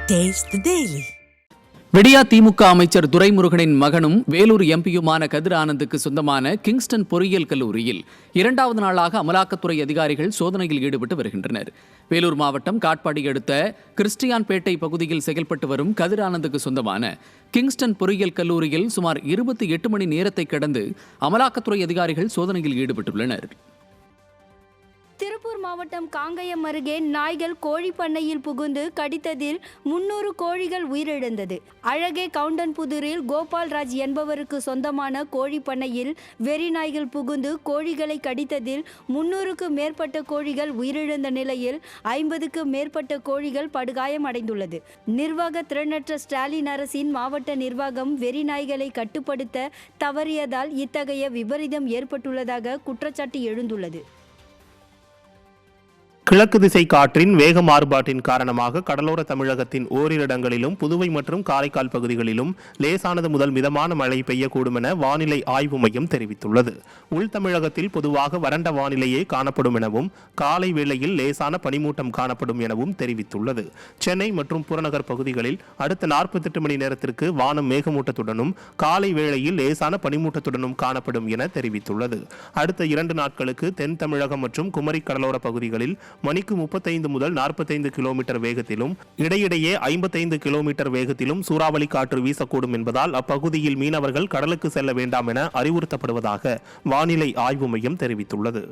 Taste the Daily. விடியா திமுக அமைச்சர் துரைமுருகனின் மகனும் வேலூர் எம்பியுமான கதிர் ஆனந்துக்கு சொந்தமான கிங்ஸ்டன் பொறியியல் கல்லூரியில் 2வது நாளாக அமலாக்கத்துறை அதிகாரிகள் சோதனையில் ஈடுபட்டு வருகின்றனர். வேலூர் மாவட்டம் காட்பாடி அடுத்த கிறிஸ்டியான்பேட்டை பகுதியில் செயல்பட்டு வரும் கதிர் ஆனந்துக்கு சொந்தமான கிங்ஸ்டன் பொறியியல் கல்லூரியில் சுமார் 28 மணி நேரத்தை கடந்து அமலாக்கத்துறை அதிகாரிகள் சோதனையில் ஈடுபட்டுள்ளனர். திருப்பூர் மாவட்டம் காங்கயம் அருகே நாய்கள் கோழி பண்ணையில் புகுந்து கடித்ததில் 300 கோழிகள் உயிரிழந்தது. அழகே கவுண்டன்புதூரில் கோபால்ராஜ் என்பவருக்கு சொந்தமான கோழி பண்ணையில் வெறி நாய்கள் புகுந்து கோழிகளை கடித்ததில் 300க்கும் மேற்பட்ட கோழிகள் உயிரிழந்த நிலையில் 50க்கும் மேற்பட்ட கோழிகள் படுகாயமடைந்துள்ளது. நிர்வாக திறனற்ற ஸ்டாலின் அரசின் மாவட்ட நிர்வாகம் வெறி நாய்களை கட்டுப்படுத்த தவறியதால் இத்தகைய விபரீதம் ஏற்பட்டுள்ளதாக குற்றச்சாட்டு எழுந்துள்ளது. கிழக்கு திசை காற்றின் வேக மாறுபாட்டின் காரணமாக கடலோர தமிழகத்தின் ஓரிரு இடங்களிலும் புதுவை மற்றும் காரைக்கால் பகுதிகளிலும் லேசானது முதல் மிதமான மழை பெய்யக்கூடும் என வானிலை ஆய்வு மையம் தெரிவித்துள்ளது. உள் தமிழகத்தில் பொதுவாக வறண்ட வானிலையே காணப்படும் எனவும் காலை வேளையில் லேசான பனிமூட்டம் காணப்படும் எனவும் தெரிவித்துள்ளது. சென்னை மற்றும் புறநகர் பகுதிகளில் அடுத்த 48 மணி நேரத்திற்கு வானம் மேகமூட்டத்துடனும் காலை வேளையில் லேசான பனிமூட்டத்துடனும் காணப்படும் என தெரிவித்துள்ளது. அடுத்த 2 நாட்களுக்கு தென் தமிழகம் மற்றும் குமரி கடலோர பகுதிகளில் மணிக்கு 35 முதல் 45 கிலோமீட்டர் வேகத்திலும் இடையிடையே 55 கிலோமீட்டர் வேகத்திலும் சூறாவளி காற்று வீசக்கூடும் என்பதால் அப்பகுதியில் மீனவர்கள் கடலுக்கு செல்ல வேண்டாம் என அறிவுறுத்தப்படுவதாக வானிலை ஆய்வு மையம் தெரிவித்துள்ளது.